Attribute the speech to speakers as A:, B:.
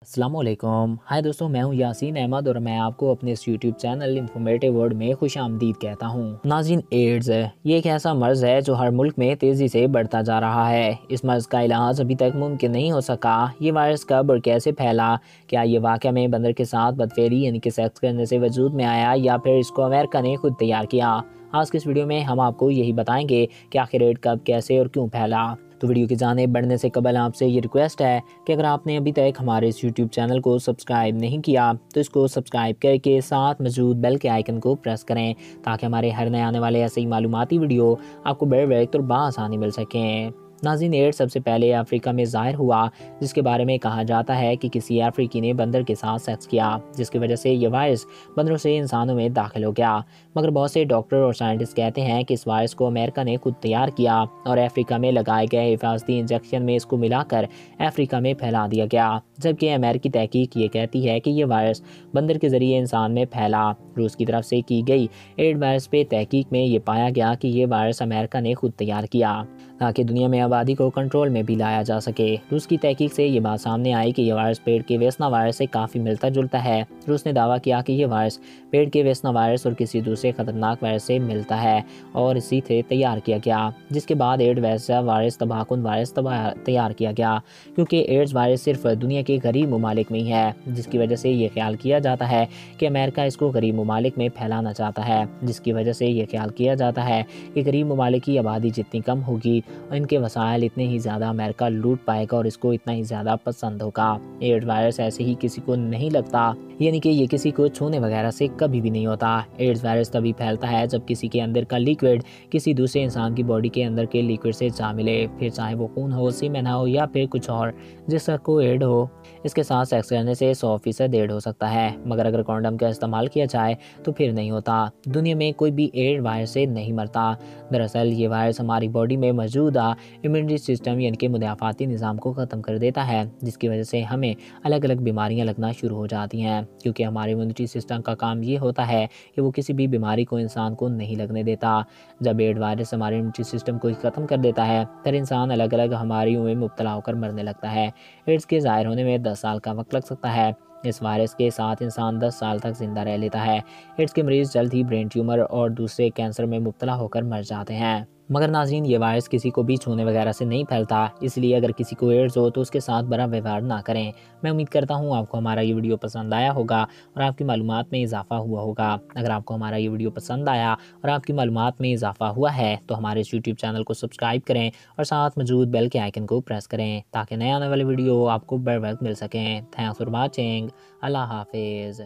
A: السلام علیکم، ہائے دوستوں، میں ہوں یاسین احمد اور میں آپ کو اپنے اس یوٹیوب چینل انفارمیٹیو ورلڈ میں خوش آمدید کہتا ہوں۔ ناظرین، ایڈز یہ ایک ایسا مرض ہے جو ہر ملک میں تیزی سے بڑھتا جا رہا ہے۔ اس مرض کا علاج ابھی تک ممکن نہیں ہو سکا۔ یہ وائرس کب اور کیسے پھیلا؟ کیا یہ واقعہ میں بندر کے ساتھ بدفعلی یعنی کہ سیکس کرنے سے وجود میں آیا یا پھر اس کو امریکہ نے خود تیار کیا؟ آج کے اس ویڈیو میں ہم آپ کو یہی بتائیں گے کہ آخر ایڈز کب، کیسے اور کیوں پھیلا۔ تو ویڈیو کی جانب بڑھنے سے قبل آپ سے یہ ریکویسٹ ہے کہ اگر آپ نے ابھی تک ہمارے اس یوٹیوب چینل کو سبسکرائب نہیں کیا تو اس کو سبسکرائب کر کے ساتھ موجود بیل کے آئیکن کو پریس کریں تاکہ ہمارے ہر نئے آنے والے ایسے ہی معلوماتی ویڈیو آپ کو بر وقت اور بآسانی مل سکیں۔ ناظرین، ایڈز سب سے پہلے افریقہ میں ظاہر ہوا، جس کے بارے میں کہا جاتا ہے کہ کسی افریقی نے بندر کے ساتھ سیکس کیا، جس کی وجہ سے یہ وائرس بندروں سے انسانوں میں داخل ہو گیا۔ مگر بہت سے ڈاکٹر اور سائنٹسٹ کہتے ہیں کہ اس وائرس کو امریکہ نے خود تیار کیا اور افریقہ میں لگائے گئے حفاظتی انجیکشن میں اس کو ملا کر افریقہ میں پھیلا دیا گیا، جبکہ امریکی تحقیق یہ کہتی ہے کہ یہ وائرس بندر کے ذریعے انسان میں پھیلا۔ روس کی طرف سے کی گئی ایڈز وائرس پہ تحقیق میں یہ پایا گیا کہ یہ وائرس امریکہ نے خود تیار کیا تاکہ دنیا میں آبادی کو کنٹرول میں بھی لایا جا سکے۔ روس کی تحقیق سے یہ بات سامنے آئی کہ یہ وائرس پیٹ کے ویسنا وائرس سے کافی ملتا جلتا ہے۔ روس نے دعویٰ کیا کہ یہ وائرس پیٹ کے ویسنا وائرس اور کسی دوسرے خطرناک وائرس سے ملتا ہے اور اسی سے تیار کیا گیا، جس کے بعد ایڈز ویسا وائرس تباہ کن وائرس تیار کیا گیا، کیونکہ ایڈز وائرس صرف دنیا کے غریب ممالک میں ہی ہے، جس کی وجہ سے یہ خیال کیا جاتا ہے کہ امریکہ اس کو غریب ممالک میں پھیلانا چاہتا ہے، جس کی وجہ سے یہ خیال کیا جاتا ہے کہ غریب ممالک کی آبادی جتنی کم ہوگی ان کے وسائل اتنے ہی زیادہ امریکہ لوٹ پائے گا اور اس کو اتنا ہی زیادہ پسند ہوگا۔ ایڈز وائرس ایسے ہی کسی کو نہیں لگتا، یعنی کہ یہ کسی کو چھونے وغیرہ سے کبھی بھی نہیں ہوتا۔ ایڈز وائرس تبھی پھیلتا ہے جب کسی کے اندر کا لیکوڈ کسی دوسرے انسان کی باڈی کے اندر کے لیکوڈ سے جا ملے، پھر چاہے وہ خون ہو، سیمن ہو یا پھر کچھ اور، جس کو ایڈ ہو اس کے ساتھ سیکس کرنے سے 100% ایڈ ہو سکتا ہے، مگر اگر کونڈم کا استعمال کیا جائے تو پھر نہیں ہوتا۔ دنیا میں کوئی بھی ایڈز وائرس سے نہیں مرتا۔ دراصل یہ وائرس ہماری باڈی میں موجود امیونٹی سسٹم یعنی کہ مدافعتی نظام کو ختم کر دیتا ہے، جس کی وجہ سے ہمیں الگ الگ بیماریاں لگنا شروع ہو جاتی ہیں، کیونکہ ہمارے امیونٹی سسٹم کا کام یہ ہوتا ہے کہ وہ کسی بھی بیماری کو انسان کو نہیں لگنے دیتا۔ جب ایڈز وائرس ہمارے امیونٹی سسٹم کو ختم کر دیتا ہے پھر انسان الگ الگ بیماریوں میں مبتلا ہو کر مرنے لگتا ہے۔ ایڈز کے ظاہر ہونے میں 10 سال کا وقت لگ سکتا ہے۔ اس وائرس کے ساتھ انسان 10 سال تک زندہ رہ لیتا ہے۔ ایڈز کے مریض جلد ہی برین ٹیومر اور دوسرے کینسر میں مبتلا ہو کر مر جاتے ہیں۔ مگر ناظرین، یہ وائرس کسی کو بھی چھونے وغیرہ سے نہیں پھیلتا، اس لیے اگر کسی کو ایڈز ہو تو اس کے ساتھ برا ویوہار نہ کریں۔ میں امید کرتا ہوں آپ کو ہمارا یہ ویڈیو پسند آیا ہوگا اور آپ کی معلومات میں اضافہ ہوا ہوگا۔ اگر آپ کو ہمارا یہ ویڈیو پسند آیا اور آپ کی معلومات میں اضافہ ہوا ہے تو ہمارے اس یوٹیوب چینل کو سبسکرائب کریں اور ساتھ موجود بیل کے آئیکن کو پریس کریں تاکہ نئے آنے والے ویڈیو آپ کو بر وقت مل سکیں۔ Thanks for watching. اللہ حافظ۔